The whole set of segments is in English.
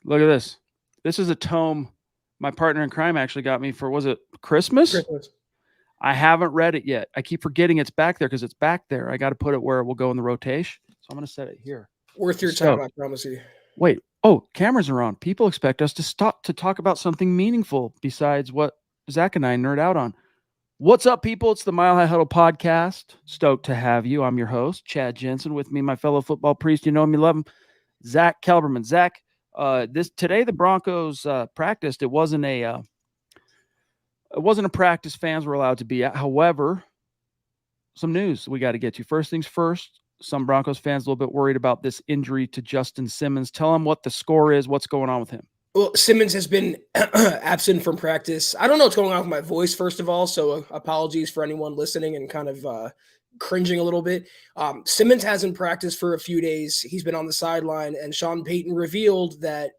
Look at this. This is a tome my partner in crime actually got me for, was it Christmas? Christmas. I haven't read it yet. I keep forgetting it's back there because it's back there. I got to put it where it will go in the rotation. So I'm going to set it here. Worth your time, I promise you. Wait. Oh, cameras are on. People expect us to stop to talk about something meaningful besides what Zach and I nerd out on. What's up, people? It's the Mile High Huddle podcast. Stoked to have you. I'm your host, Chad Jensen. With me, my fellow football priest. You know him, you love him, Zack Kelberman. Zach, today the Broncos practiced. It wasn't a practice fans were allowed to be at. However, some news we got to get to. First things first. Some Broncos fans a little bit worried about this injury to Justin Simmons. Tell them what the score is. What's going on with him? Well, Simmons has been absent from practice. I don't know what's going on with my voice, first of all, so apologies for anyone listening and kind of cringing a little bit. Simmons hasn't practiced for a few days. He's been on the sideline, and Sean Payton revealed that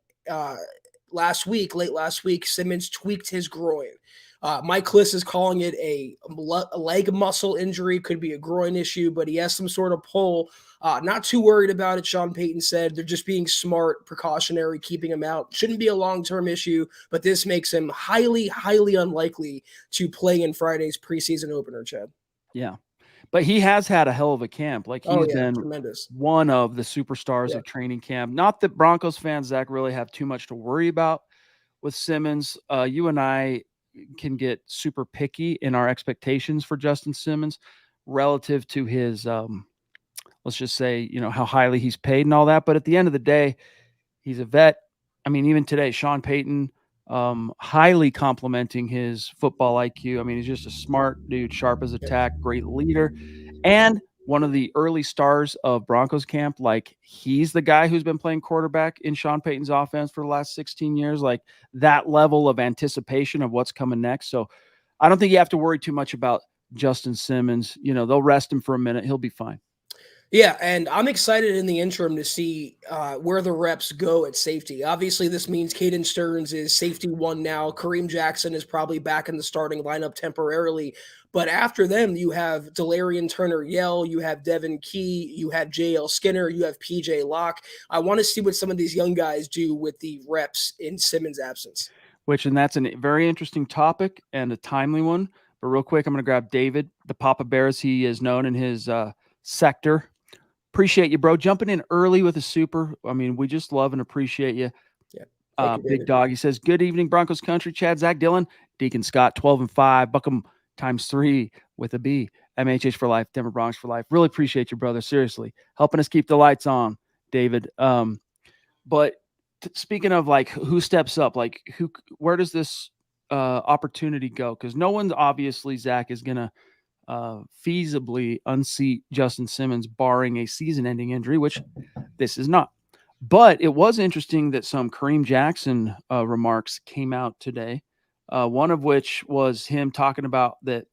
late last week, Simmons tweaked his groin. Mike Kliss is calling it a leg muscle injury, could be a groin issue, but he has some sort of pull. Not too worried about it, Sean Payton said. They're just being smart, precautionary, keeping him out. Shouldn't be a long-term issue, but this makes him highly, highly unlikely to play in Friday's preseason opener, Chad. Yeah. But he has had a hell of a camp. Like he's been tremendous. One of the superstars of training camp. Not that Broncos fans, Zach, really have too much to worry about with Simmons. You and I can get super picky in our expectations for Justin Simmons relative to his let's just say, how highly he's paid and all that. But at the end of the day, he's a vet. I mean, even today, Sean Payton highly complimenting his football IQ. I mean, he's just a smart dude, sharp as a tack, great leader, and one of the early stars of Broncos camp. Like, he's the guy who's been playing quarterback in Sean Payton's offense for the last 16 years. Like, that level of anticipation of what's coming next. So I don't think you have to worry too much about Justin Simmons. They'll rest him for a minute. He'll be fine. Yeah, and I'm excited in the interim to see where the reps go at safety. Obviously, this means Caden Stearns is safety one now. Kareem Jackson is probably back in the starting lineup temporarily. But after them, you have Delarian Turner-Yell, you have Devin Key, you have J.L. Skinner, you have P.J. Locke. I want to see what some of these young guys do with the reps in Simmons' absence. And that's a very interesting topic and a timely one. But real quick, I'm going to grab David, the Papa Bear, as he is known in his sector. Appreciate you, bro. Jumping in early with a super. I mean, we just love and appreciate you. Yeah. Big Dog. He says, good evening, Broncos country. Chad, Zach, Dylan, Deacon Scott, 12-5, Buckham × 3 with a B. MHH for life, Denver Bronx for life. Really appreciate you, brother. Seriously. Helping us keep the lights on, David. But speaking of like who steps up, like where does this opportunity go? Because no one's obviously, Zach, is going to feasibly unseat Justin Simmons barring a season-ending injury, which this is not. But it was interesting that some Kareem Jackson remarks came out today. One of which was him talking about that.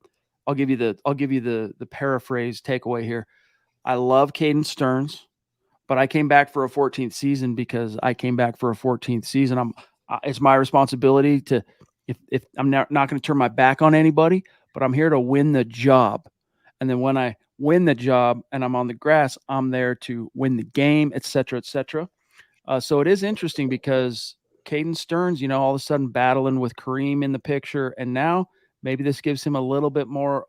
I'll give you the paraphrase takeaway here. I love Caden Stearns, but I came back for a 14th season because I came back for a 14th season. It's my responsibility to, if I'm not going to turn my back on anybody, but I'm here to win the job. And then when I win the job and I'm on the grass, I'm there to win the game, et cetera, et cetera. So it is interesting because Caden Stearns, all of a sudden battling with Kareem in the picture. And now maybe this gives him a little bit more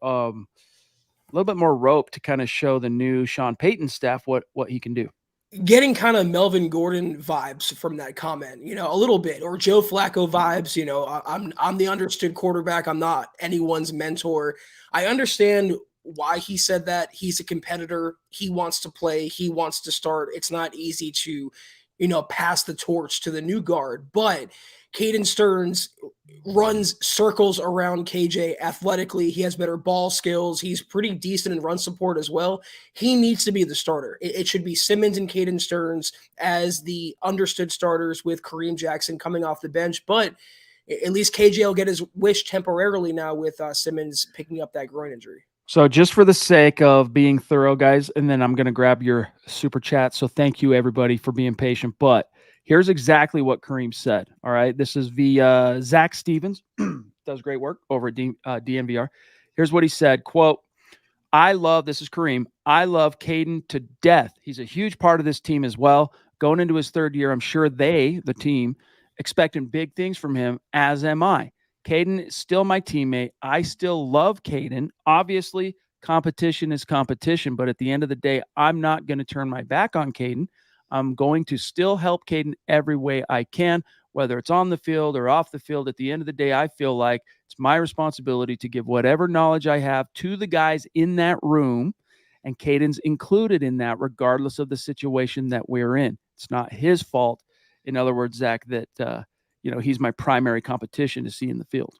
rope to kind of show the new Sean Payton staff what he can do. Getting kind of Melvin Gordon vibes from that comment, a little bit, or Joe Flacco vibes. I'm the understood quarterback. I'm not anyone's mentor. I understand why he said that. He's a competitor. He wants to play. He wants to start. It's not easy to, pass the torch to the new guard, but Caden Stearns runs circles around KJ athletically. He has better ball skills. He's pretty decent in run support as well. He needs to be the starter. It should be Simmons and Caden Stearns as the understood starters with Kareem Jackson coming off the bench. But at least KJ will get his wish temporarily now with Simmons picking up that groin injury. So just for the sake of being thorough, guys, and then I'm going to grab your super chat. So thank you, everybody, for being patient. But here's exactly what Kareem said. All right. This is via Zach Stevens. Does great work over at DNVR. Here's what he said. Quote, this is Kareem. I love Caden to death. He's a huge part of this team as well. going into his third year. I'm sure the team, expecting big things from him, as am I. Caden is still my teammate. I still love Caden. Obviously, competition is competition, but at the end of the day, I'm not going to turn my back on Caden. I'm going to still help Caden every way I can, whether it's on the field or off the field. At the end of the day, I feel like it's my responsibility to give whatever knowledge I have to the guys in that room, and Caden's included in that, regardless of the situation that we're in. It's not his fault. In other words, Zach, that he's my primary competition to see in the field.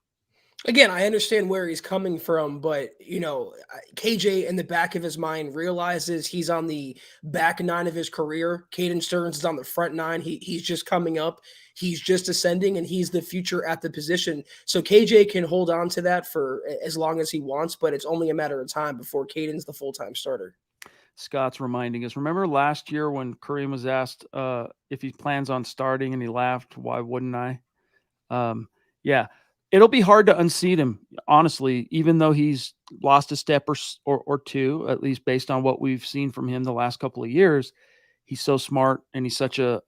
Again, I understand where he's coming from, but KJ in the back of his mind realizes he's on the back nine of his career. Caden Stearns is on the front nine. He's just coming up. He's just ascending, and he's the future at the position. So KJ can hold on to that for as long as he wants, but it's only a matter of time before Caden's the full-time starter. Scott's reminding us. Remember last year when Kareem was asked if he plans on starting, and he laughed, "Why wouldn't I?" Yeah, it'll be hard to unseat him, honestly, even though he's lost a step or two, at least based on what we've seen from him the last couple of years. He's so smart, and he's such a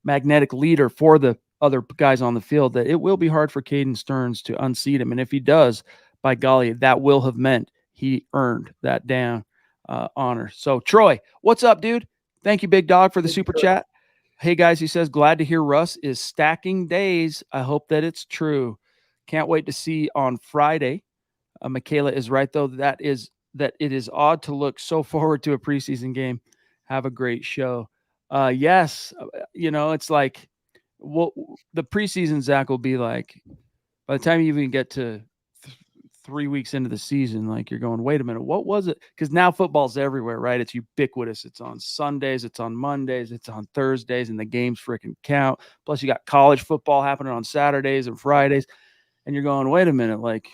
magnetic leader for the other guys on the field that it will be hard for Caden Stearns to unseat him. And if he does, by golly, that will have meant he earned that damn honor. So, Troy, what's up, dude? Thank you, big dog, for the super chat. Hey, guys, he says, glad to hear Russ is stacking days. I hope that it's true. Can't wait to see on Friday. Michaela is right, though, that it is odd to look so forward to a preseason game. Have a great show. Yes, it's like the preseason, Zach, will be like, by the time you even get to 3 weeks into the season, like you're going, wait a minute, what was it? Because now football's everywhere, right? It's ubiquitous. It's on Sundays, it's on Mondays, it's on Thursdays, and the games freaking count. Plus, you got college football happening on Saturdays and Fridays, and you're going, wait a minute, like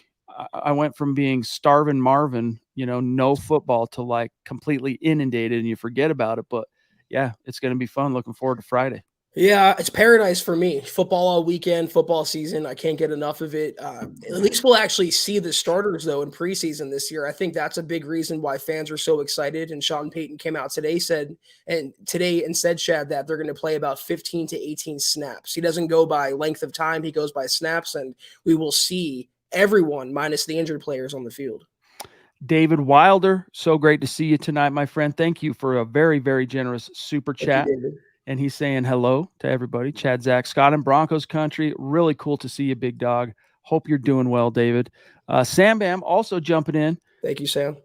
I went from being starving Marvin, no football, to like completely inundated, and you forget about it. But yeah, it's going to be fun. Looking forward to Friday. Yeah, it's paradise for me. Football all weekend, football season. I can't get enough of it. At least we'll actually see the starters, though, in preseason this year. I think that's a big reason why fans are so excited. And Sean Payton came out today said, Chad, that they're going to play about 15 to 18 snaps. He doesn't go by length of time. He goes by snaps, and we will see everyone minus the injured players on the field. David Wilder, so great to see you tonight, my friend. Thank you for a very, very generous super chat. Thank you, David. And he's saying hello to everybody. Chad, Zach, Scott, and Broncos country. Really cool to see you, big dog. Hope you're doing well, David. Sam Bam also jumping in. Thank you, Sam.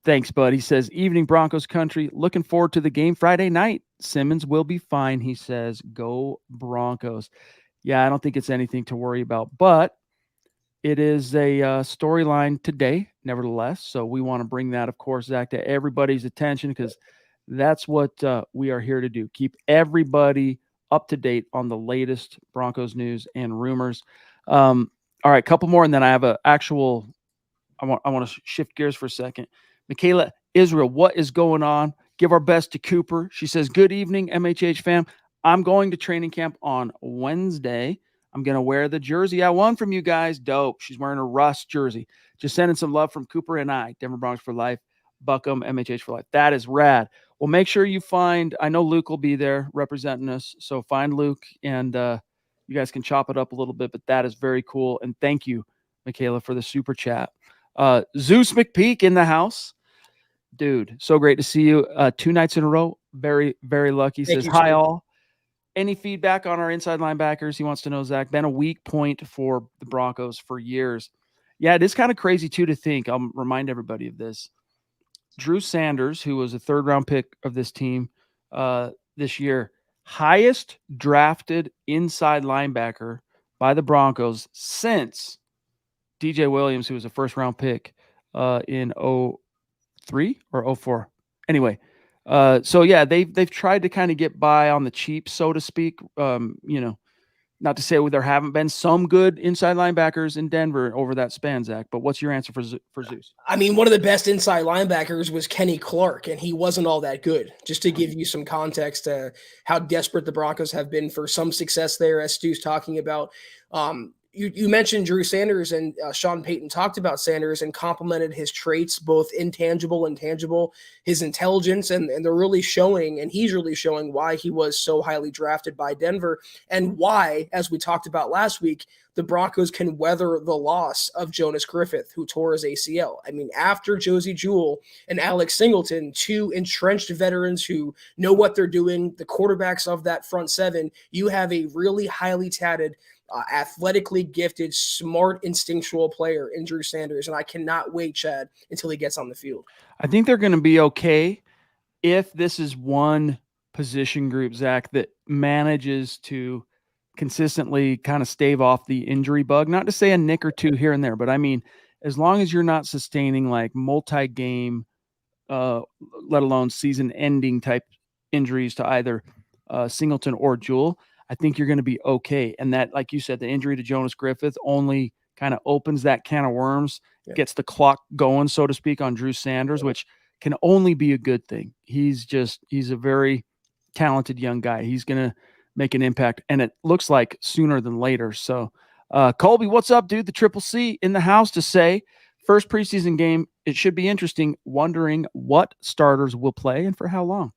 Thanks, bud. He says, evening, Broncos country. Looking forward to the game Friday night. Simmons will be fine, he says. Go Broncos. Yeah, I don't think it's anything to worry about, but it is a storyline today, nevertheless. So we want to bring that, of course, Zach, to everybody's attention, because that's what we are here to do. Keep everybody up to date on the latest Broncos news and rumors. All right, couple more, and then I have a actual. I want to shift gears for a second. Michaela Israel, what is going on? Give our best to Cooper. She says, "Good evening, MHH fam. I'm going to training camp on Wednesday. I'm going to wear the jersey I won from you guys. Dope." She's wearing a Russ jersey. Just sending some love from Cooper and I. Denver Broncos for life. Buckham, MHH for life. That is rad. Well, make sure you find, I know Luke will be there representing us, so find Luke, and you guys can chop it up a little bit, but that is very cool. And thank you, Michaela, for the super chat. Zeus McPeak in the house. Dude, so great to see you 2 nights in a row. Very, very lucky. Says, hi, all. Any feedback on our inside linebackers? He wants to know, Zach. Been a weak point for the Broncos for years. Yeah, it is kind of crazy, too, to think. I'll remind everybody of this. Drew Sanders, who was a third-round pick of this team this year, highest drafted inside linebacker by the Broncos since DJ Williams, who was a first-round pick in 03 or 04. Anyway, so yeah, they've tried to kind of get by on the cheap, so to speak. Not to say there haven't been some good inside linebackers in Denver over that span, Zach, but what's your answer for Zeus? I mean, one of the best inside linebackers was Kenny Clark, and he wasn't all that good. Just to give you some context to how desperate the Broncos have been for some success there, as Stu's talking about. you mentioned Drew Sanders, and Sean Payton talked about Sanders and complimented his traits, both intangible and tangible, his intelligence, and they're really showing, and he's really showing why he was so highly drafted by Denver, and why, as we talked about last week, the Broncos can weather the loss of Jonas Griffith, who tore his ACL. I mean, after Josie Jewell and Alex Singleton, two entrenched veterans who know what they're doing, the quarterbacks of that front seven, you have a really highly touted, athletically gifted, smart, instinctual player in Drew Sanders. And I cannot wait, Chad, until he gets on the field. I think they're going to be okay if this is one position group, Zach, that manages to consistently kind of stave off the injury bug. Not to say a nick or two here and there, but I mean, as long as you're not sustaining like multi-game, let alone season-ending type injuries to either Singleton or Jewell, I think you're going to be okay. And that, like you said, the injury to Jonas Griffith only kind of opens that can of worms, gets the clock going, so to speak, on Drew Sanders, which can only be a good thing. He's a very talented young guy. He's going to make an impact, and it looks like sooner than later. So, Colby, what's up, dude? The Triple C in the house to say, first preseason game, it should be interesting, wondering what starters will play and for how long.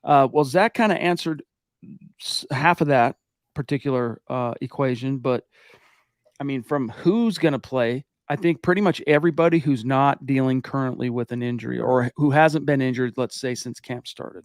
Well, Zach kind of answered half of that particular equation, but I mean, from who's going to play, I think pretty much everybody who's not dealing currently with an injury or who hasn't been injured, let's say, since camp started.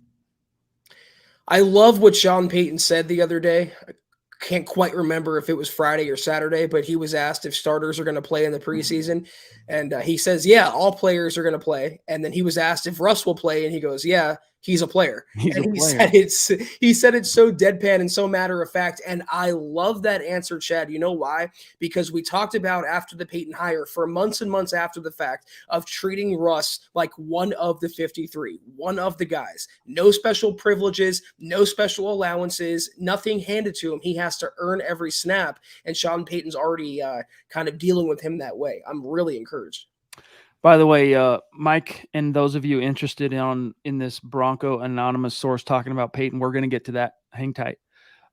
I love what Sean Payton said the other day. I can't quite remember if it was Friday or Saturday, but he was asked if starters are going to play in the preseason. And he says, yeah, all players are going to play. And then he was asked if Russ will play. And he goes, yeah, he's a player. He said it's so deadpan and so matter of fact. And I love that answer, Chad. You know why? Because we talked about after the Payton hire for months and months after the fact of treating Russ like one of the 53, one of the guys. No special privileges, no special allowances, nothing handed to him. He has to earn every snap. And Sean Payton's already kind of dealing with him that way. I'm really encouraged. By the way, Mike, and those of you interested in this Bronco anonymous source talking about Payton, we're going to get to that. Hang tight.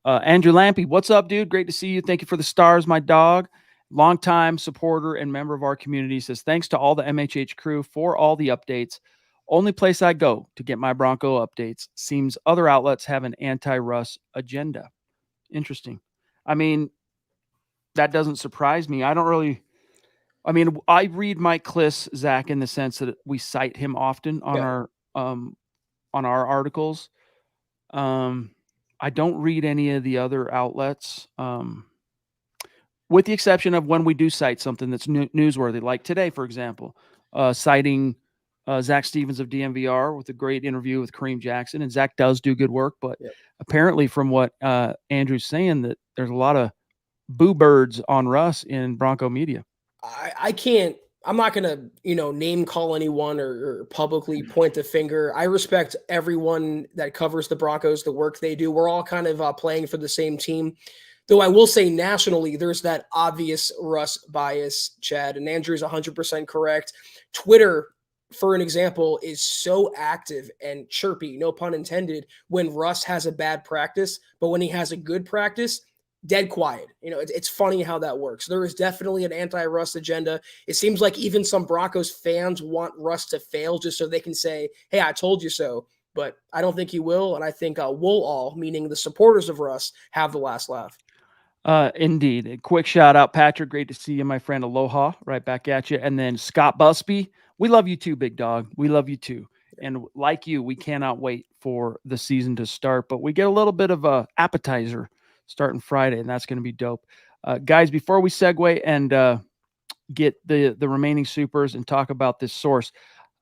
Andrew Lampy, what's up, dude? Great to see you. Thank you for the stars, my dog. Longtime supporter and member of our community, says, thanks to all the MHH crew for all the updates. Only place I go to get my Bronco updates. Seems other outlets have an anti-Russ agenda. Interesting. I mean, that doesn't surprise me. I read Mike Kliss, Zach, in the sense that we cite him often on our articles. I don't read any of the other outlets, with the exception of when we do cite something that's newsworthy, like today, for example, citing Zach Stevens of DMVR with a great interview with Kareem Jackson. And Zach does do good work, but apparently from what Andrew's saying, that there's a lot of boo birds on Russ in Bronco media. I'm not going to, name call anyone or publicly point the finger. I respect everyone that covers the Broncos, the work they do. We're all kind of playing for the same team. Though I will say nationally, there's that obvious Russ bias, Chad, and Andrew's 100% correct. Twitter, for an example, is so active and chirpy, no pun intended, when Russ has a bad practice. But when he has a good practice, dead quiet. It's funny how that works. There is definitely an anti-Russ agenda. It seems like even some Broncos fans want Russ to fail just so they can say, hey, I told you so. But I don't think he will. And I think we'll all, meaning the supporters of Russ, have the last laugh. Indeed. A quick shout out, Patrick. Great to see you, my friend. Aloha. Right back at you. And then Scott Busby. We love you too, big dog. We love you too. And like you, we cannot wait for the season to start. But we get a little bit of a appetizer starting Friday, and that's going to be dope. Guys, before we segue and get the remaining supers and talk about this source,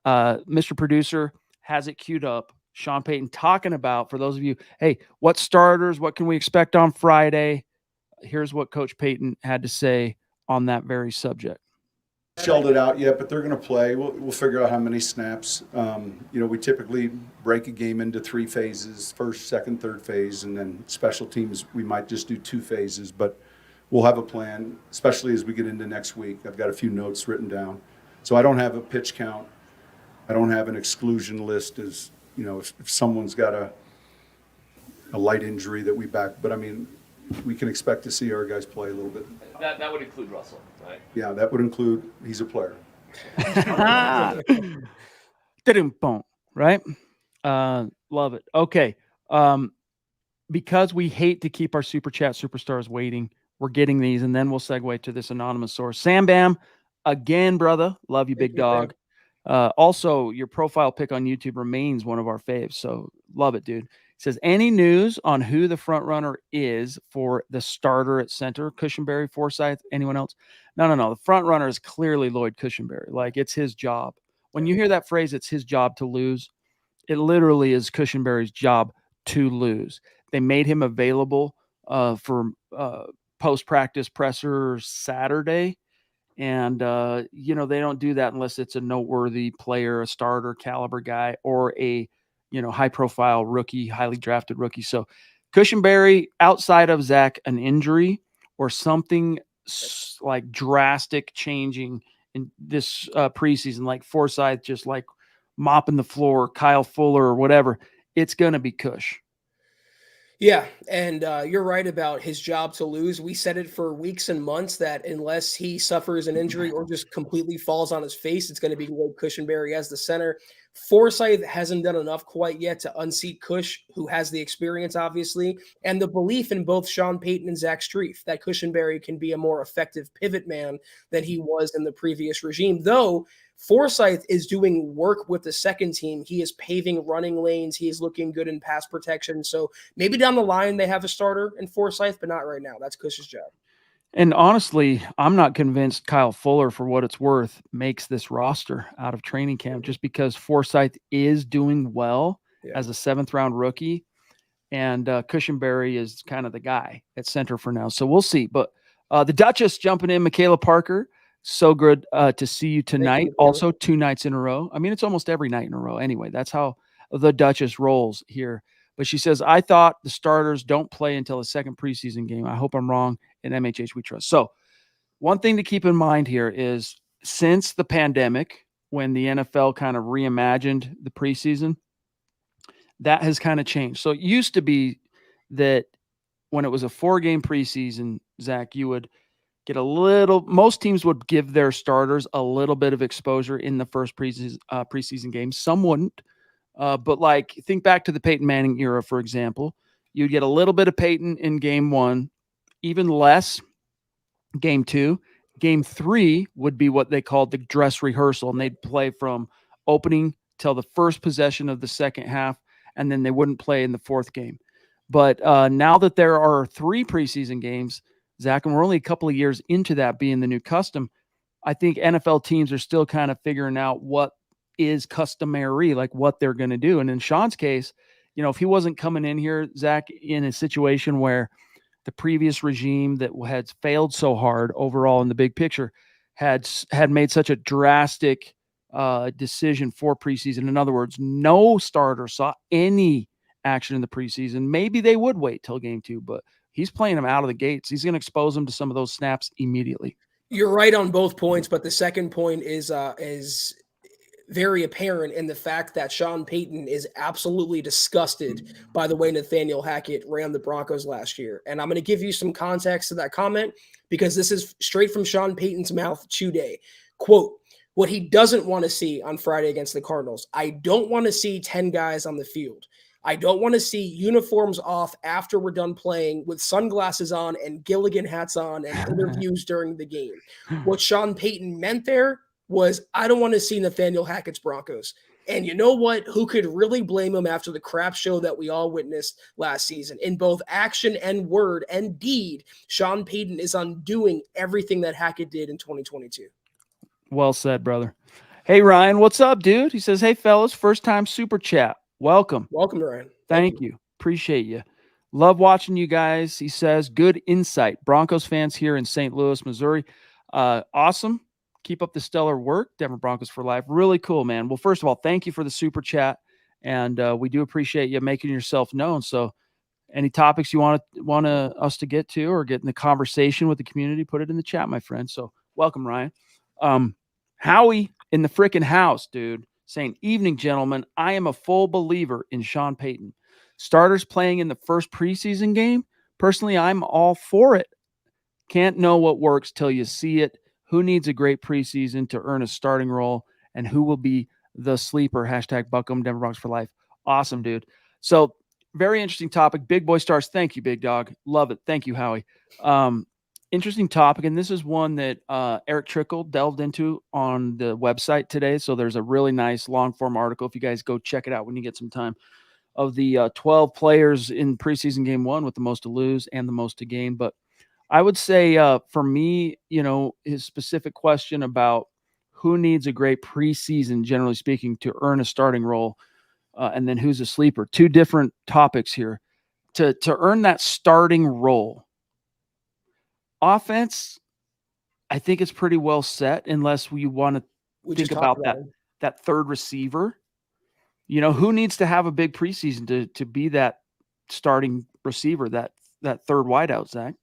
Mr. Producer has it queued up. Sean Payton talking about, for those of you, hey, what starters, what can we expect on Friday? Here's what Coach Payton had to say on that very subject. Shelled it out yet, but they're going to play. We'll figure out how many snaps. We typically break a game into 3 phases: first, second, third phase, and then special teams. We might just do 2 phases, but we'll have a plan, especially as we get into next week. I've got a few notes written down, so I don't have a pitch count. I don't have an exclusion list as if someone's got a light injury that we back. But I mean, we can expect to see our guys play a little bit. That would include Russell, right? Yeah, that would include he's a player. Boom, right? Love it. Okay. Because we hate to keep our super chat superstars waiting, we're getting these, and then we'll segue to this anonymous source. Sam Bam, again, brother. Love you, big dog. Also, your profile pic on YouTube remains one of our faves, so love it, dude. It says, any news on who the front runner is for the starter at center? Cushenberry, Forsythe, anyone else? No. The front runner is clearly Lloyd Cushenberry. Like, it's his job. When you hear that phrase, it's his job to lose, it literally is Cushenberry's job to lose. They made him available for post-practice presser Saturday. And, they don't do that unless it's a noteworthy player, a starter caliber guy, or a, high-profile rookie, highly drafted rookie. So Cushenberry, outside of Zach, an injury or something like drastic changing in this preseason, like Forsythe just like mopping the floor, Kyle Fuller or whatever, it's going to be Cush. Yeah, and you're right about his job to lose. We said it for weeks and months that unless he suffers an injury or just completely falls on his face, it's going to be Lloyd Cushenberry as the center. Forsythe hasn't done enough quite yet to unseat Cush, who has the experience, obviously, and the belief in both Sean Payton and Zach Strief that Cushenberry can be a more effective pivot man than he was in the previous regime, though Forsythe is doing work with the second team. He is paving running lanes. He is looking good in pass protection. So maybe down the line they have a starter in Forsythe, but not right now. That's Cush's job. And honestly, I'm not convinced Kyle Fuller, for what it's worth, makes this roster out of training camp just because Forsythe is doing well as a 7th-round rookie, and Cushenberry is kind of the guy at center for now. So we'll see. But the Duchess jumping in, Michaela Parker, so good to see you tonight. Also 2 nights in a row. I mean, it's almost every night in a row anyway. That's how the Duchess rolls here. But she says, I thought the starters don't play until the second preseason game. I hope I'm wrong. In MHH, we trust. So one thing to keep in mind here is since the pandemic, when the NFL kind of reimagined the preseason, that has kind of changed. So it used to be that when it was a 4-game preseason, Zach, you would get most teams would give their starters a little bit of exposure in the first preseason game. Some wouldn't. But like, think back to the Peyton Manning era, for example. You'd get a little bit of Peyton in game 1, even less game 2. Game 3 would be what they called the dress rehearsal, and they'd play from opening till the first possession of the second half, and then they wouldn't play in the 4th game. But now that there are 3 preseason games, Zach, and we're only a couple of years into that being the new custom, I think NFL teams are still kind of figuring out what is customary, like what they're going to do. And in Sean's case, if he wasn't coming in here, Zach, in a situation where the previous regime that had failed so hard overall in the big picture had made such a drastic decision for preseason. In other words, no starter saw any action in the preseason. Maybe they would wait till game 2, but he's playing them out of the gates. He's going to expose them to some of those snaps immediately. You're right on both points, but the second point is very apparent in the fact that Sean Payton is absolutely disgusted by the way Nathaniel Hackett ran the Broncos last year. And I'm going to give you some context to that comment because this is straight from Sean Payton's mouth today. Quote, what he doesn't want to see on Friday against the Cardinals. I don't want to see 10 guys on the field. I don't want to see uniforms off after we're done playing with sunglasses on and Gilligan hats on and interviews during the game. What Sean Payton meant there was, I don't want to see Nathaniel Hackett's Broncos. And you know what? Who could really blame him after the crap show that we all witnessed last season? In both action and word and deed, Sean Payton is undoing everything that Hackett did in 2022. Well said, brother. Hey, Ryan, what's up, dude? He says, hey, fellas, first time super chat. Welcome. Welcome, Ryan. Thank you. Appreciate you. Love watching you guys. He says, good insight. Broncos fans here in St. Louis, Missouri. Awesome. Keep up the stellar work. Denver Broncos for life. Really cool, man. Well, first of all, thank you for the super chat. And we do appreciate you making yourself known. So any topics you want us to get to or get in the conversation with the community, put it in the chat, my friend. So welcome, Ryan. Howie in the frickin' house, dude, saying, evening, gentlemen. I am a full believer in Sean Payton. Starters playing in the first preseason game, Personally, I'm all for it. Can't know what works till you see it. Who needs a great preseason to earn a starting role, and who will be the sleeper? Hashtag Buckham Denver Broncos for life. Awesome, dude. So very interesting topic. Big boy stars. Thank you, big dog. Love it. Thank you, Howie. Interesting topic. And this is one that Eric Trickle delved into on the website today. So there's a really nice long form article. If you guys go check it out when you get some time, of the 12 players in preseason game one with the most to lose and the most to gain. But I would say for me, his specific question about who needs a great preseason, generally speaking, to earn a starting role, and then who's a sleeper. Two different topics here. To earn that starting role, offense, I think it's pretty well set unless we want to think about that third receiver. Who needs to have a big preseason to be that starting receiver, that third wideout, Zach?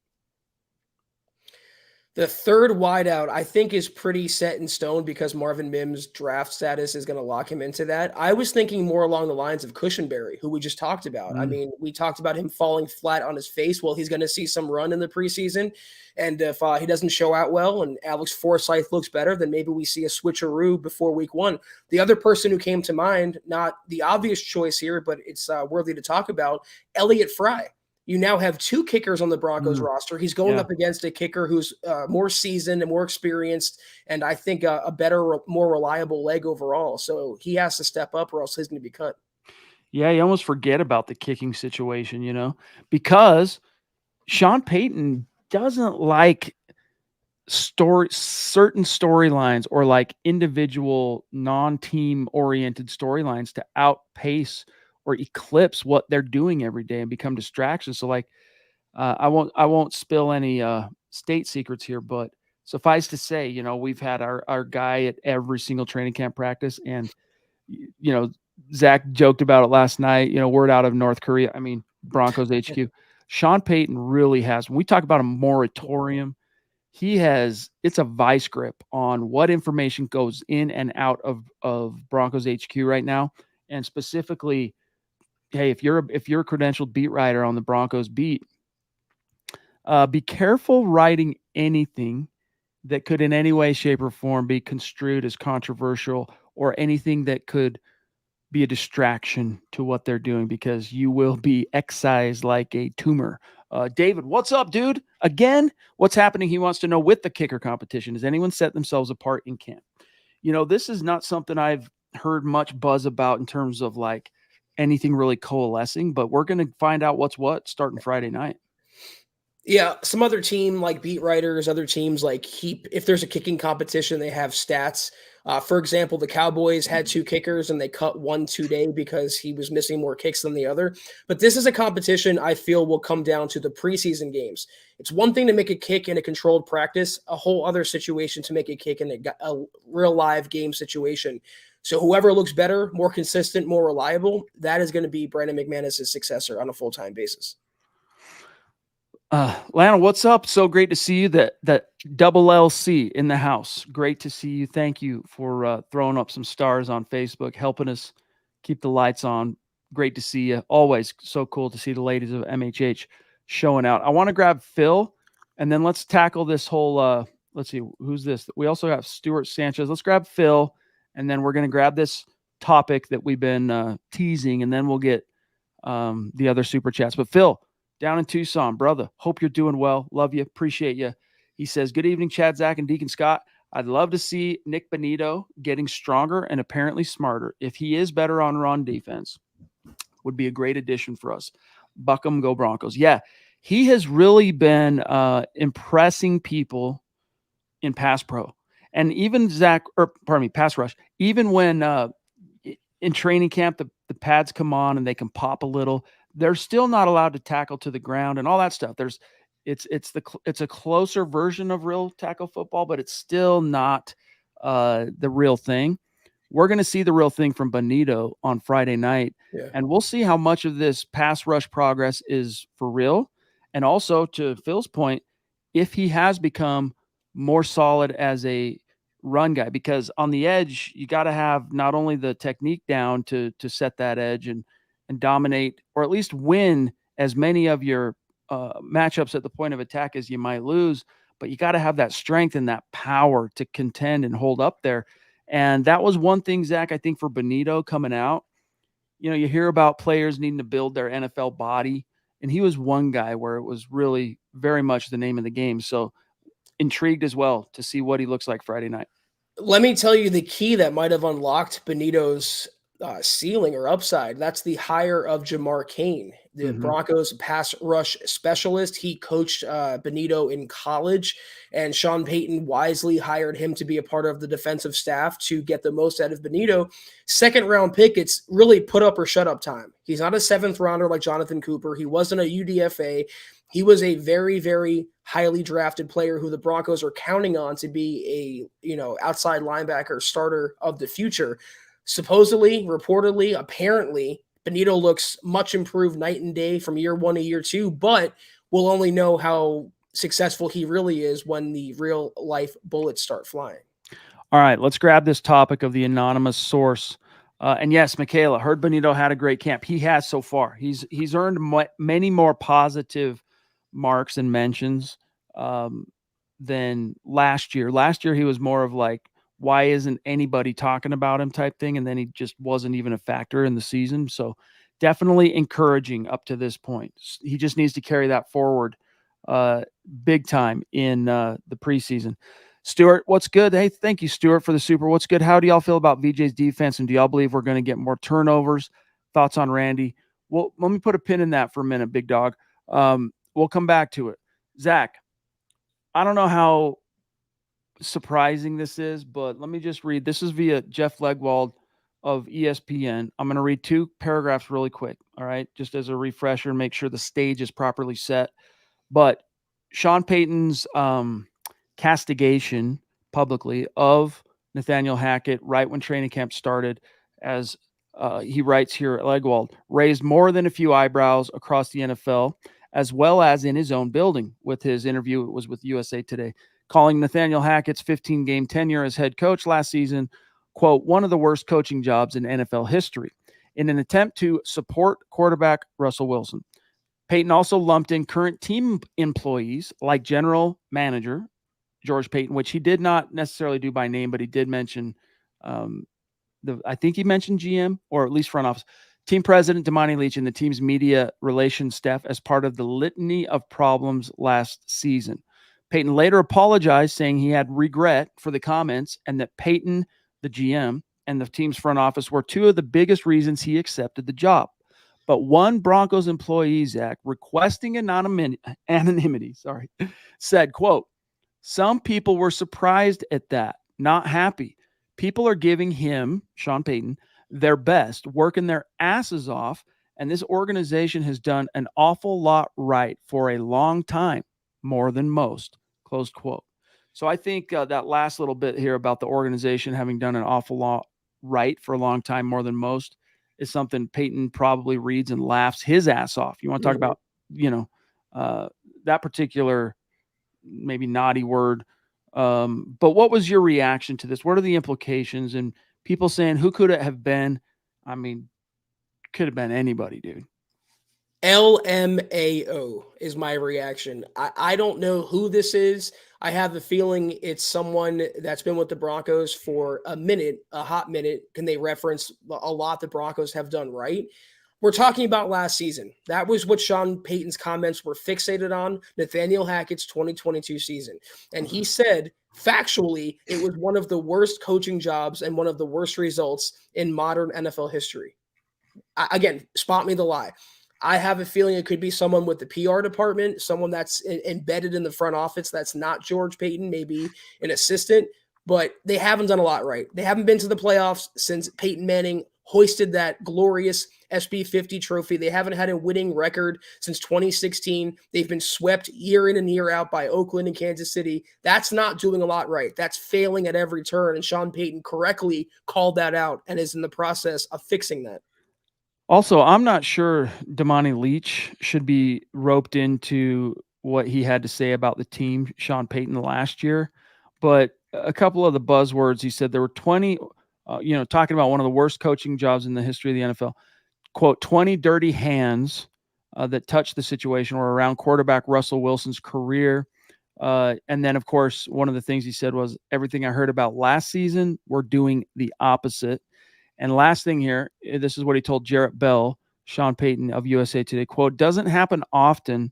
The third wideout, I think, is pretty set in stone because Marvin Mims' draft status is going to lock him into that. I was thinking more along the lines of Cushenberry, who we just talked about. I mean, we talked about him falling flat on his face. Well, he's going to see some run in the preseason. And if he doesn't show out well and Alex Forsyth looks better, then maybe we see a switcheroo before week one. The other person who came to mind, not the obvious choice here, but it's worthy to talk about, Elliott Fry. You now have two kickers on the Broncos roster. He's going up against a kicker who's more seasoned and more experienced, and I think a better, more reliable leg overall. So he has to step up or else he's going to be cut. Yeah, you almost forget about the kicking situation, because Sean Payton doesn't like certain storylines or like individual non-team oriented storylines to outpace or eclipse what they're doing every day and become distractions. So like, I won't spill any state secrets here, but suffice to say, we've had our guy at every single training camp practice, and Zach joked about it last night. Word out of North Korea. I mean, Broncos HQ. Sean Payton really has. When we talk about a moratorium, it's a vice grip on what information goes in and out of Broncos HQ right now, and specifically, hey, if you're a credentialed beat writer on the Broncos beat, be careful writing anything that could in any way, shape, or form be construed as controversial or anything that could be a distraction to what they're doing, because you will be excised like a tumor. David, what's up, dude? Again, what's happening? He wants to know with the kicker competition. Has anyone set themselves apart in camp? This is not something I've heard much buzz about in terms of like anything really coalescing, but we're going to find out what's what starting Friday night. Yeah, some other team like beat writers, other teams like if there's a kicking competition, they have stats. For example, the Cowboys had two kickers and they cut one today because he was missing more kicks than the other. But this is a competition I feel will come down to the preseason games. It's one thing to make a kick in a controlled practice, a whole other situation to make a kick in a real live game situation. So whoever looks better, more consistent, more reliable, that is going to be Brandon McManus' successor on a full-time basis. Lana, what's up? So great to see you. That double LC in the house. Great to see you. Thank you for throwing up some stars on Facebook, helping us keep the lights on. Great to see you. Always so cool to see the ladies of MHH showing out. I want to grab Phil, and then let's tackle this whole. Let's see, who's this? We also have Stuart Sanchez. Let's grab Phil, and then we're going to grab this topic that we've been teasing, and then we'll get the other super chats. But Phil, down in Tucson, brother, hope you're doing well. Love you. Appreciate you. He says, good evening, Chad, Zach, and Deacon Scott. I'd love to see Nick Bonitto getting stronger and apparently smarter. If he is better on run defense, would be a great addition for us. Buckham, go Broncos. Yeah, he has really been impressing people in pass pro. And even pass rush. Even when in training camp, the pads come on and they can pop a little, they're still not allowed to tackle to the ground and all that stuff. It's a closer version of real tackle football, but it's still not the real thing. We're going to see the real thing from Bonitto on Friday night, and we'll see how much of this pass rush progress is for real. And also, to Phil's point, if he has become more solid as a run guy, because on the edge, you got to have not only the technique down to set that edge and dominate, or at least win as many of your matchups at the point of attack as you might lose, but you got to have that strength and that power to contend and hold up there. And that was one thing, Zach, I think for Bonitto coming out. You know, you hear about players needing to build their NFL body, and he was one guy where it was really very much the name of the game. So intrigued as well to see what he looks like Friday night. Let me tell you the key that might have unlocked Bonitto's ceiling or upside. That's the hire of Jamar Cain, the Broncos pass rush specialist. He coached Bonitto in college, and Sean Payton wisely hired him to be a part of the defensive staff to get the most out of Bonitto. Second round pick, it's really put up or shut up time. He's not a seventh rounder like Jonathan Cooper. He wasn't a UDFA. He was a very, very highly drafted player who the Broncos are counting on to be a, outside linebacker starter of the future. Supposedly, reportedly, apparently, Bonitto looks much improved night and day from year one to year two, but we'll only know how successful he really is when the real life bullets start flying. All right, let's grab this topic of the anonymous source. And yes, Michaela, heard Bonitto had a great camp. He has so far. He's earned many more positive marks and mentions than last year. Last year, he was more of like, why isn't anybody talking about him type thing? And then he just wasn't even a factor in the season. So definitely encouraging up to this point. He just needs to carry that forward big time in the preseason. Stuart, what's good? Hey, thank you, Stuart, for the super. What's good? How do y'all feel about VJ's defense? And do y'all believe we're going to get more turnovers? Thoughts on Randy? Well, let me put a pin in that for a minute, big dog. We'll come back to it. Zach, I don't know how surprising this is, but let me just read. This is via Jeff Legwold of ESPN. I'm going to read two paragraphs really quick, all right, just as a refresher and make sure the stage is properly set. But Sean Payton's castigation publicly of Nathaniel Hackett right when training camp started, as he writes here at Legwold, raised more than a few eyebrows across the NFL, as well as in his own building with his interview. It was with USA Today, calling Nathaniel Hackett's 15-game tenure as head coach last season, quote, one of the worst coaching jobs in NFL history, in an attempt to support quarterback Russell Wilson. Payton also lumped in current team employees like general manager George Payton, which he did not necessarily do by name, but he did mention I think he mentioned GM, or at least front office, team president Damani Leach, and the team's media relations staff as part of the litany of problems last season. Payton later apologized, saying he had regret for the comments and that Payton, the GM, and the team's front office were two of the biggest reasons he accepted the job. But one Broncos employee, Zach, requesting anonymity, said, quote, some people were surprised at that, not happy. People are giving him, Sean Payton, their best, working their asses off, and this organization has done an awful lot right for a long time, more than most, close quote. So I think that last little bit here about the organization having done an awful lot right for a long time, more than most, is something Payton probably reads and laughs his ass off. You want to talk about, that particular maybe naughty word. But what was your reaction to this? What are the implications? And people saying, who could it have been? I mean, could have been anybody, dude. LMAO is my reaction. I don't know who this is. I have the feeling it's someone that's been with the Broncos for a hot minute. Can they reference a lot the Broncos have done right? We're talking about last season. That was what Sean Payton's comments were fixated on, Nathaniel Hackett's 2022 season. And he said, factually, it was one of the worst coaching jobs and one of the worst results in modern NFL history. Again, spot me the lie. I have a feeling it could be someone with the PR department, someone that's embedded in the front office that's not George Payton, maybe an assistant, but they haven't done a lot right. They haven't been to the playoffs since Peyton Manning hoisted that glorious SB 50 trophy. They haven't had a winning record since 2016. They've been swept year in and year out by Oakland and Kansas City. That's not doing a lot right. That's failing at every turn, and Sean Payton correctly called that out and is in the process of fixing that. Also, I'm not sure Damani Leach should be roped into what he had to say about the team, Sean Payton, last year. But a couple of the buzzwords, he said there were 20, talking about one of the worst coaching jobs in the history of the NFL, quote, 20 dirty hands that touched the situation were around quarterback Russell Wilson's career. And then, of course, one of the things he said was, everything I heard about last season, we're doing the opposite. And last thing here, this is what he told Jarrett Bell, Sean Payton of USA Today, quote, doesn't happen often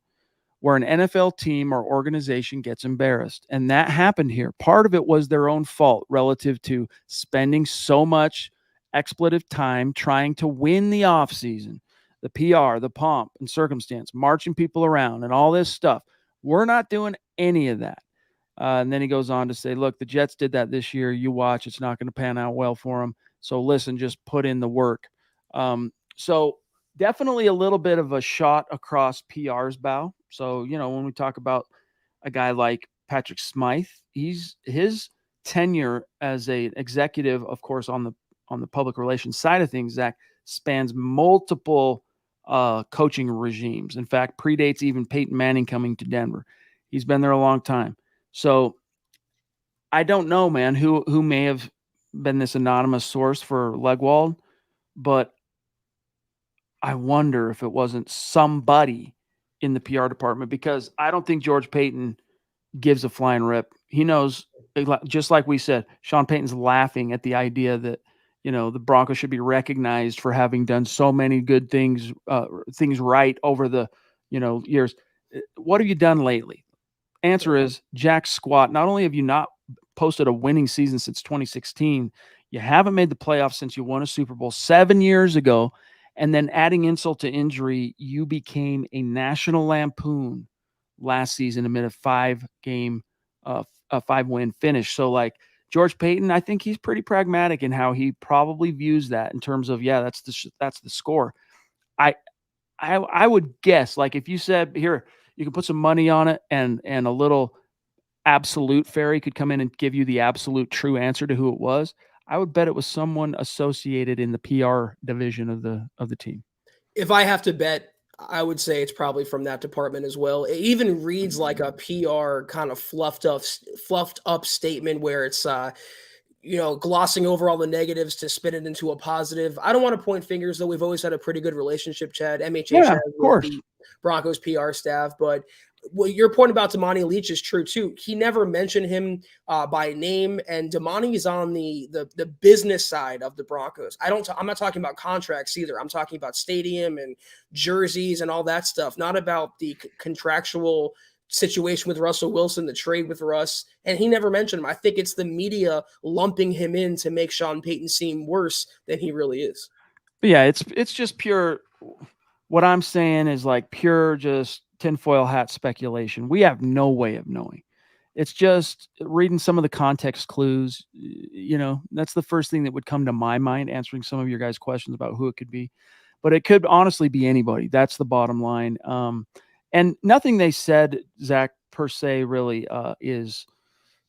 where an NFL team or organization gets embarrassed. And that happened here. Part of it was their own fault relative to spending so much expletive time trying to win the offseason, the PR, the pomp and circumstance, marching people around and all this stuff. We're not doing any of that. And then he goes on to say, look, the Jets did that this year. You watch, it's not going to pan out well for them. So listen, just put in the work. So definitely a little bit of a shot across PR's bow. So, when we talk about a guy like Patrick Smythe, his tenure as an executive, of course, on the public relations side of things, Zach, spans multiple coaching regimes. In fact, predates even Peyton Manning coming to Denver. He's been there a long time. So I don't know, man, who may have been this anonymous source for Legwald, but I wonder if it wasn't somebody in the PR department, because I don't think George Payton gives a flying rip. He knows, just like we said, Sean Payton's laughing at the idea that, the Broncos should be recognized for having done so many good things right over the, years. What have you done lately? Answer is jack squat. Not only have you not posted a winning season since 2016, you haven't made the playoffs since you won a Super Bowl 7 years ago. And then adding insult to injury, you became a National Lampoon last season amid a 5-win finish. So like George Payton, I think he's pretty pragmatic in how he probably views that in terms of, that's the score. I would guess, like, if you said, here, you can put some money on it, and a little absolute fairy could come in and give you the absolute true answer to who it was, I would bet it was someone associated in the PR division of the team. If I have to bet, I would say it's probably from that department as well. It even reads like a PR kind of fluffed up statement where it's glossing over all the negatives to spin it into a positive. I don't want to point fingers, though. We've always had a pretty good relationship, Chad. MHH has with the Broncos PR staff, but what your point about Damani Leach is true too. He never mentioned him by name, and Damani is on the business side of the Broncos. I'm not talking about contracts either. I'm talking about stadium and jerseys and all that stuff, not about the contractual situation with Russell Wilson, the trade with Russ, and he never mentioned him. I think it's the media lumping him in to make Sean Payton seem worse than he really is. But yeah, it's just pure. What I'm saying is like pure just tinfoil hat speculation. We have no way of knowing. It's just reading some of the context clues. That's the first thing that would come to my mind, answering some of your guys' questions about who it could be. But it could honestly be anybody. That's the bottom line. And nothing they said, Zach, per se, really is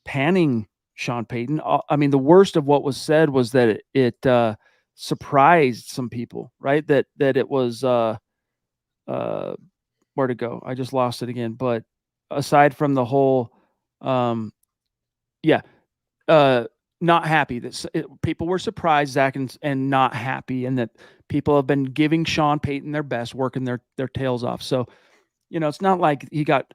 panning Sean Payton. I mean, the worst of what was said was that it surprised some people, right? That it was where to go? I just lost it again. But aside from the whole, not happy that people were surprised, Zach, and not happy, and that people have been giving Sean Payton their best, working their tails off. So, it's not like he got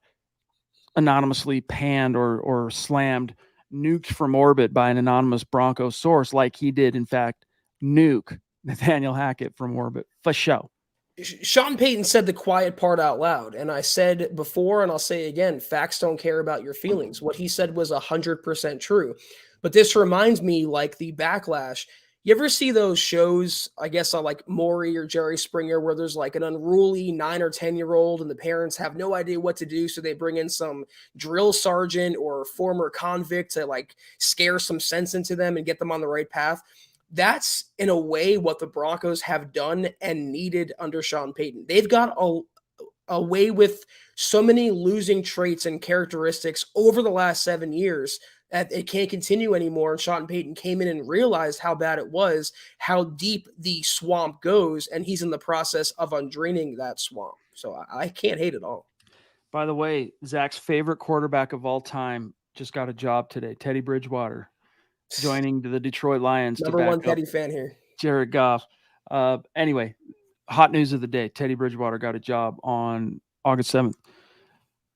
anonymously panned or slammed, nuked from orbit by an anonymous Broncos source, like he did, in fact, nuke Nathaniel Hackett from orbit, for show. Sean Payton said the quiet part out loud, and I said before, and I'll say again, facts don't care about your feelings. What he said was 100% true. But this reminds me, like, the backlash. You ever see those shows, I guess on like Maury or Jerry Springer, where there's like an unruly 9 or 10-year-old and the parents have no idea what to do, so they bring in some drill sergeant or former convict to like scare some sense into them and get them on the right path? That's, in a way, what the Broncos have done and needed under Sean Payton. They've got a way with so many losing traits and characteristics over the last 7 years that it can't continue anymore. And Sean Payton came in and realized how bad it was, how deep the swamp goes, and he's in the process of undraining that swamp. So I can't hate it all. By the way, Zach's favorite quarterback of all time just got a job today, Teddy Bridgewater, joining the Detroit Lions. Number one Teddy fan here. Jared Goff. Anyway, hot news of the day. Teddy Bridgewater got a job on August 7th.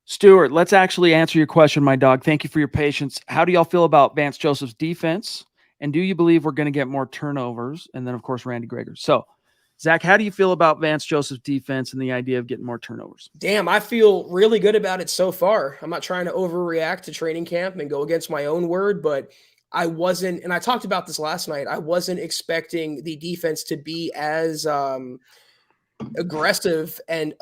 Stuart, let's actually answer your question, my dog. Thank you for your patience. How do y'all feel about Vance Joseph's defense? And do you believe we're going to get more turnovers? And then, of course, Randy Gregory. So, Zach, how do you feel about Vance Joseph's defense and the idea of getting more turnovers? Damn, I feel really good about it so far. I'm not trying to overreact to training camp and go against my own word, but I wasn't, and I talked about this last night, I wasn't expecting the defense to be as aggressive and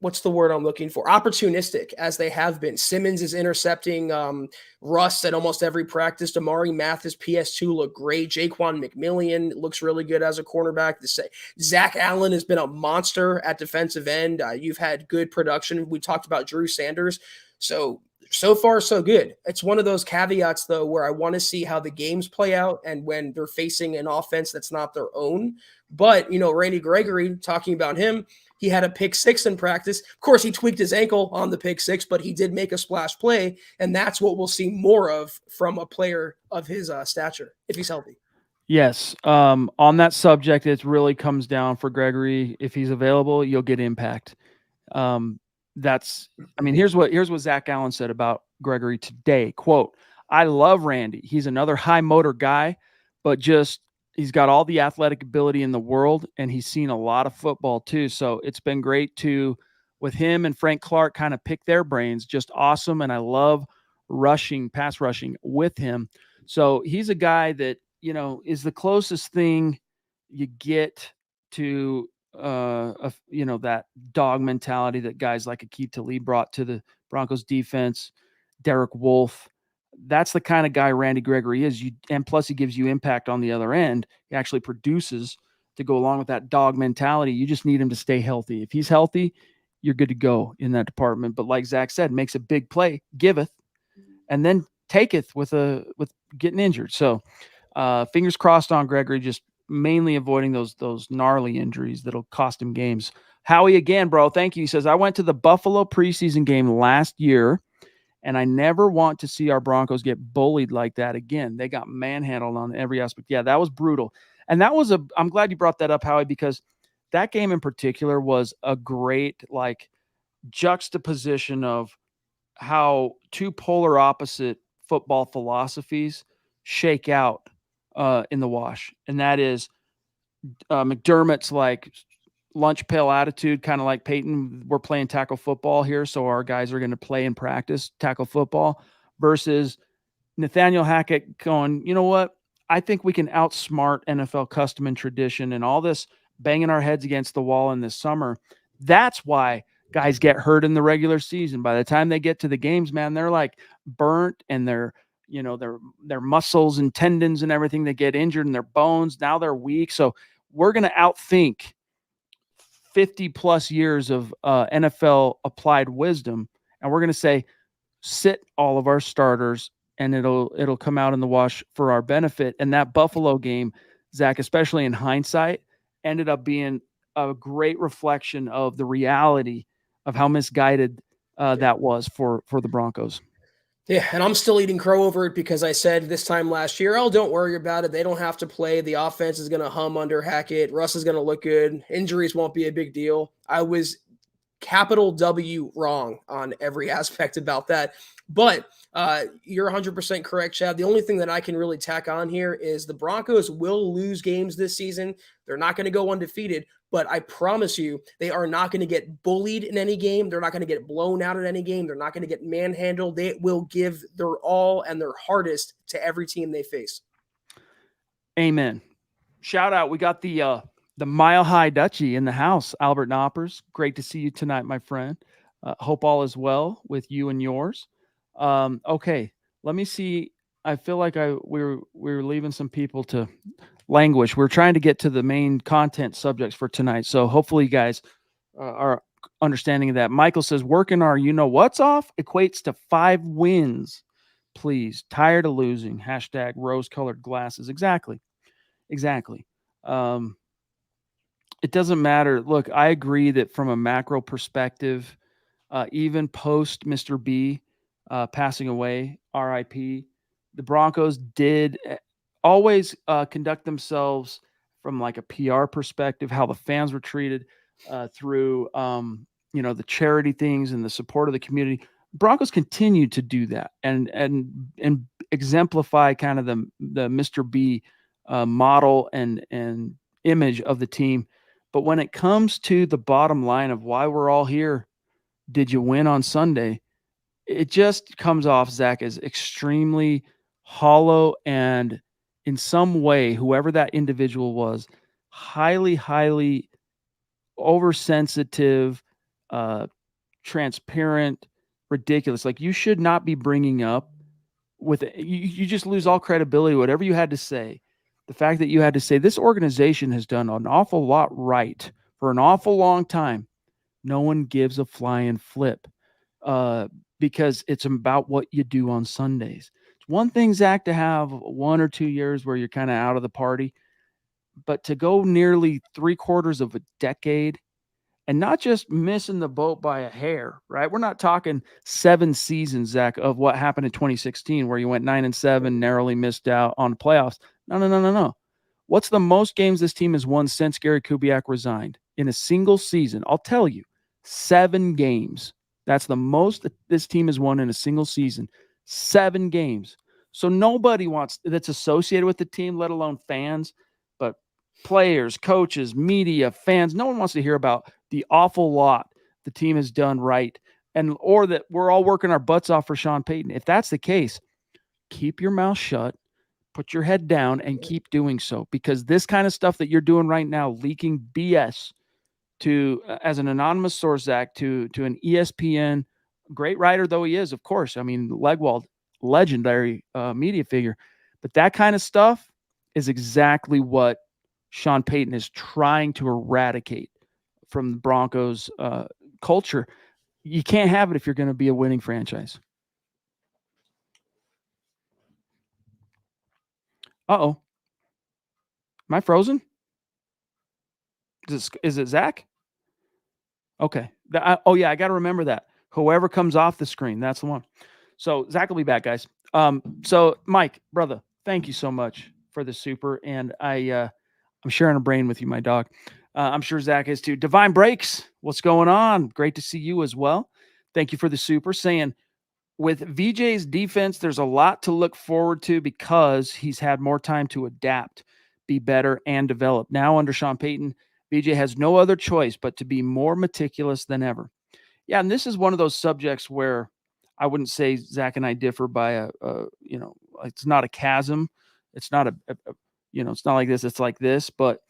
what's the word I'm looking for? Opportunistic as they have been. Simmons is intercepting Russ at almost every practice. Damari Mathis, PS2 look great. Jaquan McMillian looks really good as a cornerback. Zach Allen has been a monster at defensive end. You've had good production. We talked about Drew Sanders. So far, so good. It's one of those caveats, though, where I want to see how the games play out and when they're facing an offense that's not their own. But, Randy Gregory, talking about him, he had a pick 6 in practice. Of course, he tweaked his ankle on the pick 6, but he did make a splash play, and that's what we'll see more of from a player of his stature, if he's healthy. Yes. On that subject, it really comes down for Gregory. If he's available, you'll get impact. Here's what Zach Allen said about Gregory today. Quote, "I love Randy. He's another high motor guy, but he's got all the athletic ability in the world, and he's seen a lot of football too. So it's been great to, with him and Frank Clark, kind of pick their brains. Just awesome. And I love pass rushing with him. So he's a guy that, is the closest thing you get to, that dog mentality that guys like Aqib Talib brought to the Broncos defense, Derek Wolfe. That's the kind of guy Randy Gregory is. And plus he gives you impact on the other end. He actually produces to go along with that dog mentality. You just need him to stay healthy. If he's healthy, you're good to go in that department. But like Zach said, makes a big play, giveth, and then taketh with getting injured. So fingers crossed on Gregory, just mainly avoiding those gnarly injuries that'll cost him games. Howie again, bro. Thank you. He says, I went to the Buffalo preseason game last year, and I never want to see our Broncos get bullied like that again. They got manhandled on every aspect. Yeah, that was brutal. And I'm glad you brought that up, Howie, because that game in particular was a great juxtaposition of how two polar opposite football philosophies shake out in the wash. And that is McDermott's lunch pail attitude, kind of like Payton. We're playing tackle football here, so our guys are going to play and practice tackle football, versus Nathaniel Hackett going, you know what? I think we can outsmart NFL custom and tradition and all this banging our heads against the wall in this summer. That's why guys get hurt in the regular season. By the time they get to the games, man, they're burnt, and their muscles and tendons and everything, they get injured, and their bones, now they're weak. So we're going to outthink 50 plus years of NFL applied wisdom. And we're going to say, sit all of our starters, and it'll come out in the wash for our benefit. And that Buffalo game, Zach, especially in hindsight, ended up being a great reflection of the reality of how misguided that was for the Broncos. Yeah, and I'm still eating crow over it because I said this time last year, oh, don't worry about it. They don't have to play. The offense is going to hum under Hackett. Russ is going to look good. Injuries won't be a big deal. I was capital W wrong on every aspect about that. But you're 100% correct, Chad. The only thing that I can really tack on here is the Broncos will lose games this season. They're not going to go undefeated, but I promise you, they are not going to get bullied in any game. They're not going to get blown out in any game. They're not going to get manhandled. They will give their all and their hardest to every team they face. Amen. Shout out. We got the Mile High Dutchie in the house, Albert Knoppers. Great to see you tonight, my friend. Hope all is well with you and yours. Okay, let me see. I feel like we're leaving some people to languish. We're trying to get to the main content subjects for tonight. So hopefully you guys are understanding of that. Michael says, working our what's off equates to 5 wins. Please. Tired of losing. Hashtag rose-colored glasses. Exactly. It doesn't matter. Look, I agree that from a macro perspective, even post Mr. B passing away, RIP, the Broncos did always conduct themselves from like a PR perspective, how the fans were treated through, the charity things and the support of the community. Broncos continue to do that and exemplify kind of the Mr. B model and image of the team. But when it comes to the bottom line of why we're all here, did you win on Sunday? It just comes off, Zach, as extremely hollow and in some way, whoever that individual was, highly, highly oversensitive, transparent, ridiculous. Like, you should not be bringing up with it. You just lose all credibility. Whatever you had to say, the fact that you had to say this organization has done an awful lot right for an awful long time. No one gives a flying flip because it's about what you do on Sundays. It's one thing, Zach, to have 1 or 2 years where you're kind of out of the party, but to go nearly 3/4 of a decade and not just missing the boat by a hair, right? We're not talking 7 seasons, Zach, of what happened in 2016 where you went 9-7, narrowly missed out on the playoffs. No. What's the most games this team has won since Gary Kubiak resigned in a single season? I'll tell you, 7 games. That's the most that this team has won in a single season. 7 games. So nobody that's associated with the team, let alone fans, but players, coaches, media, fans, no one wants to hear about the awful lot the team has done right, or that we're all working our butts off for Sean Payton. If that's the case, keep your mouth shut, put your head down, and keep doing so, because this kind of stuff that you're doing right now, leaking BS to as an anonymous source, Zach, to an ESPN great writer though he is, of course. I mean, Legwald, legendary media figure, but that kind of stuff is exactly what Sean Payton is trying to eradicate from the Broncos culture. You can't have it if you're going to be a winning franchise. Uh-oh. Am I frozen? Is it Zach? Okay. Yeah, I got to remember that. Whoever comes off the screen, that's the one. So Zach will be back, guys. So Mike, brother, thank you so much for the super. And I'm sharing a brain with you, my dog. I'm sure Zach is too. Divine Breaks, what's going on? Great to see you as well. Thank you for the super. Saying, with VJ's defense, there's a lot to look forward to because he's had more time to adapt, be better, and develop. Now under Sean Payton, VJ has no other choice but to be more meticulous than ever. Yeah, and this is one of those subjects where I wouldn't say Zach and I differ by it's not a chasm. It's not it's not like this, it's like this. But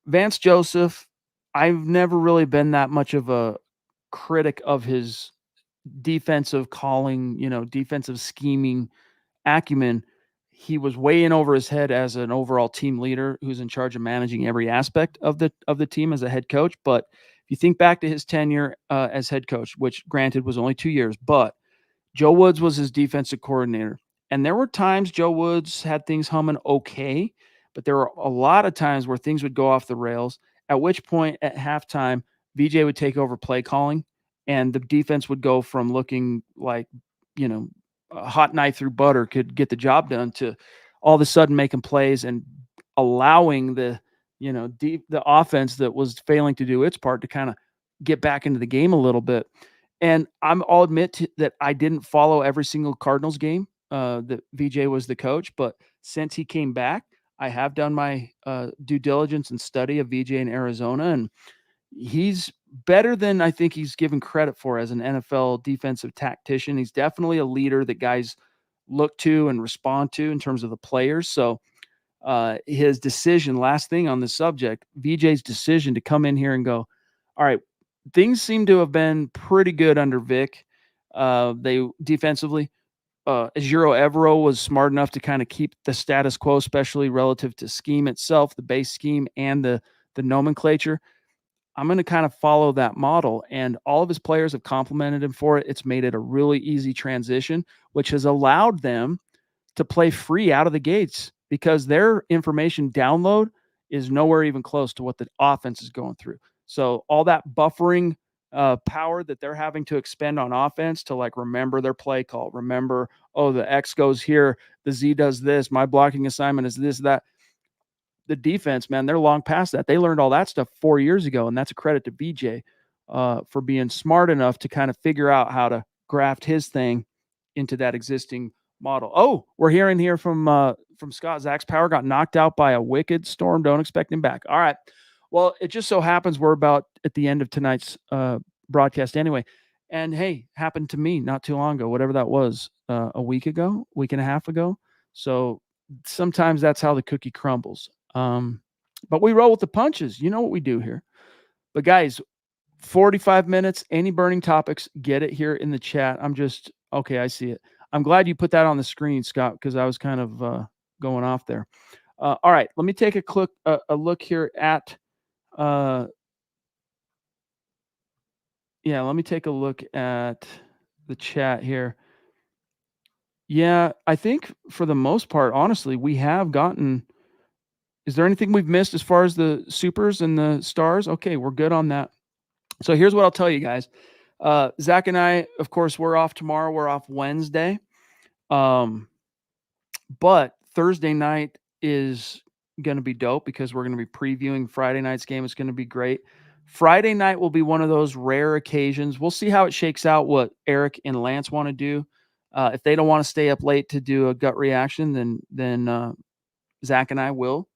Vance Joseph, I've never really been that much of a critic of his defensive calling, defensive scheming acumen. He was way in over his head as an overall team leader who's in charge of managing every aspect of the team as a head coach. But if you think back to his tenure as head coach, which granted was only 2 years, but Joe Woods was his defensive coordinator. And there were times Joe Woods had things humming okay, but there were a lot of times where things would go off the rails, at which point at halftime, VJ would take over play calling, and the defense would go from looking like, a hot knife through butter could get the job done to all of a sudden making plays and allowing the offense that was failing to do its part to kind of get back into the game a little bit. And I'll admit that I didn't follow every single Cardinals game that VJ was the coach, but since he came back, I have done my due diligence and study of VJ in Arizona, and he's better than I think he's given credit for as an NFL defensive tactician. He's definitely a leader that guys look to and respond to in terms of the players. So his decision, last thing on the subject, VJ's decision to come in here and go, all right, things seem to have been pretty good under Vic. They defensively, Ejiro Evero was smart enough to kind of keep the status quo, especially relative to scheme itself, the base scheme and the nomenclature. I'm going to kind of follow that model, and all of his players have complimented him for it. It's made it a really easy transition, which has allowed them to play free out of the gates because their information download is nowhere even close to what the offense is going through. So all that buffering power that they're having to expend on offense to remember their play call, remember, the X goes here, the Z does this, my blocking assignment is this, that. the defense, man, they're long past that. They learned all that stuff 4 years ago, and that's a credit to BJ for being smart enough to kind of figure out how to graft his thing into that existing model. Oh, we're hearing here from Scott. Zach's power got knocked out by a wicked storm. Don't expect him back. All right. Well, it just so happens we're about at the end of tonight's broadcast anyway. And hey, happened to me not too long ago, whatever that was, a week and a half ago. So sometimes that's how the cookie crumbles. But we roll with the punches. You know what we do here. But guys, 45 minutes, any burning topics, get it here in the chat. Okay, I see it. I'm glad you put that on the screen, Scott, because I was kind of going off there. All right, let me take a look here at let me take a look at the chat here. Yeah, I think for the most part, honestly, we have gotten. Is there anything we've missed as far as the supers and the stars? Okay, we're good on that. So here's what I'll tell you guys. Zach and I, of course, we're off tomorrow. We're off Wednesday. But Thursday night is going to be dope because we're going to be previewing Friday night's game. It's going to be great. Friday night will be one of those rare occasions. We'll see how it shakes out, what Eric and Lance want to do. If they don't want to stay up late to do a gut reaction, then Zach and I will.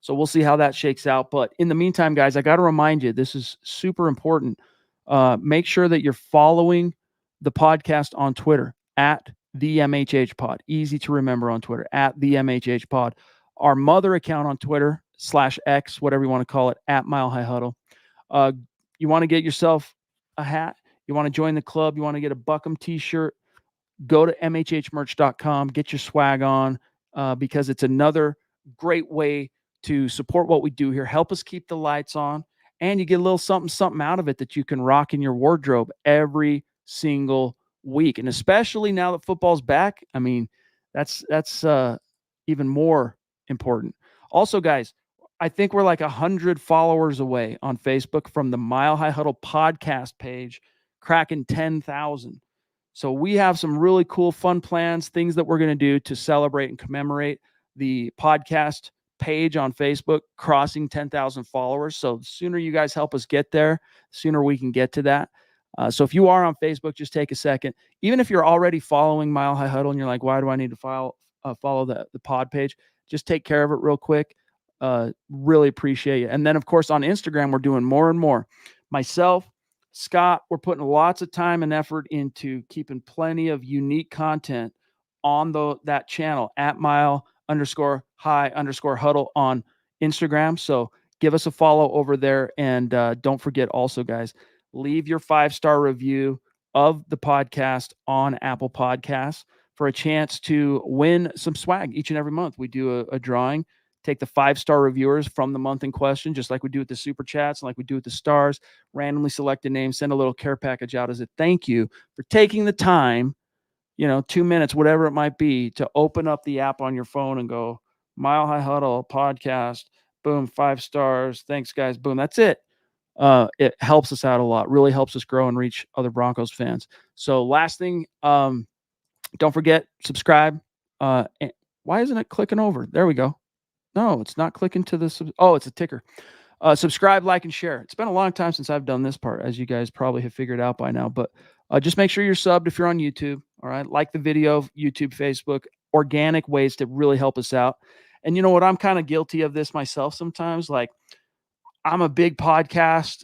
So we'll see how that shakes out. But in the meantime, guys, I got to remind you, this is super important. Make sure that you're following the podcast on Twitter at the MHH Pod. Easy to remember on Twitter at the MHH Pod. Our mother account on Twitter /X, whatever you want to call it, at Mile High Huddle. You want to get yourself a hat. You want to join the club. You want to get a Buckham t-shirt. Go to mhhmerch.com. Get your swag on because it's another great way to support what we do here. Help us keep the lights on. And you get a little something out of it that you can rock in your wardrobe every single week. And especially now that football's back, I mean, that's even more important. Also, guys, I think we're like 100 followers away on Facebook from the Mile High Huddle podcast page, cracking 10,000. So we have some really cool, fun plans, things that we're going to do to celebrate and commemorate the podcast page on Facebook crossing 10,000 followers. So the sooner you guys help us get there, the sooner we can get to that. So if you are on Facebook, just take a second. Even if you're already following Mile High Huddle and you're like, why do I need to follow the pod page? Just take care of it real quick. Really appreciate it. And then, of course, on Instagram, we're doing more and more. Myself, Scott, we're putting lots of time and effort into keeping plenty of unique content on that channel at @mile_high_huddle on Instagram. So give us a follow over there. And don't forget also, guys, leave your 5-star review of the podcast on Apple Podcasts for a chance to win some swag each and every month. We do a drawing, take the 5-star reviewers from the month in question, just like we do with the super chats and like we do with the stars, randomly select a name, send a little care package out as a thank you for taking the time, 2 minutes, whatever it might be, to open up the app on your phone and go, Mile High Huddle podcast, boom, 5 stars. Thanks, guys. Boom. That's it. It helps us out a lot, really helps us grow and reach other Broncos fans. So last thing, don't forget, subscribe. Why isn't it clicking over? There we go. No, it's not clicking to this. Oh, it's a ticker. Subscribe, like, and share. It's been a long time since I've done this part, as you guys probably have figured out by now. But just make sure you're subbed if you're on YouTube. All right. Like the video, YouTube, Facebook, organic ways to really help us out. And you know what? I'm kind of guilty of this myself sometimes. Like, I'm a big podcast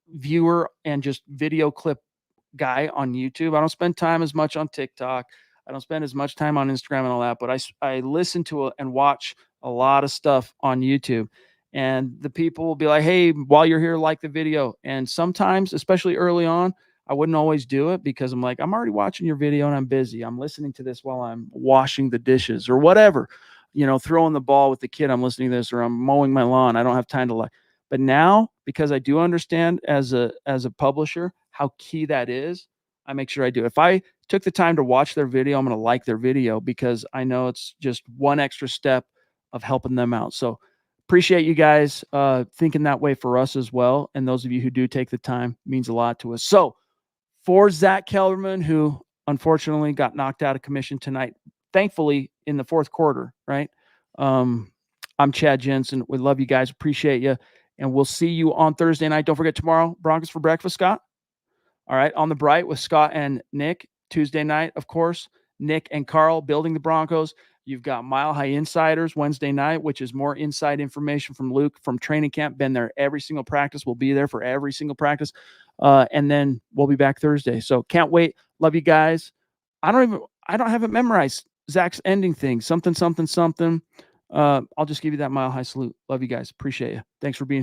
viewer and just video clip guy on YouTube. I don't spend time as much on TikTok. I don't spend as much time on Instagram and all that, but I listen to and watch a lot of stuff on YouTube. And the people will be like, hey, while you're here, like the video. And sometimes, especially early on, I wouldn't always do it because I'm like, I'm already watching your video and I'm busy. I'm listening to this while I'm washing the dishes or whatever, throwing the ball with the kid. I'm listening to this, or I'm mowing my lawn. I don't have time to like. But now, because I do understand as a publisher how key that is, I make sure I do. If I took the time to watch their video, I'm going to like their video because I know it's just one extra step of helping them out. So appreciate you guys thinking that way for us as well. And those of you who do take the time, means a lot to us. So for Zack Kelberman, who unfortunately got knocked out of commission tonight, thankfully in the fourth quarter, right? I'm Chad Jensen. We love you guys. Appreciate you. And we'll see you on Thursday night. Don't forget tomorrow, Broncos for breakfast, Scott. All right. On the Bright with Scott and Nick. Tuesday night, of course, Nick and Carl building the Broncos. You've got Mile High Insiders Wednesday night, which is more inside information from Luke from training camp. Been there every single practice. We'll be there for every single practice. And then we'll be back Thursday. So can't wait. Love you guys. I don't have it memorized. Zach's ending thing. Something. I'll just give you that Mile High salute. Love you guys. Appreciate you. Thanks for being here.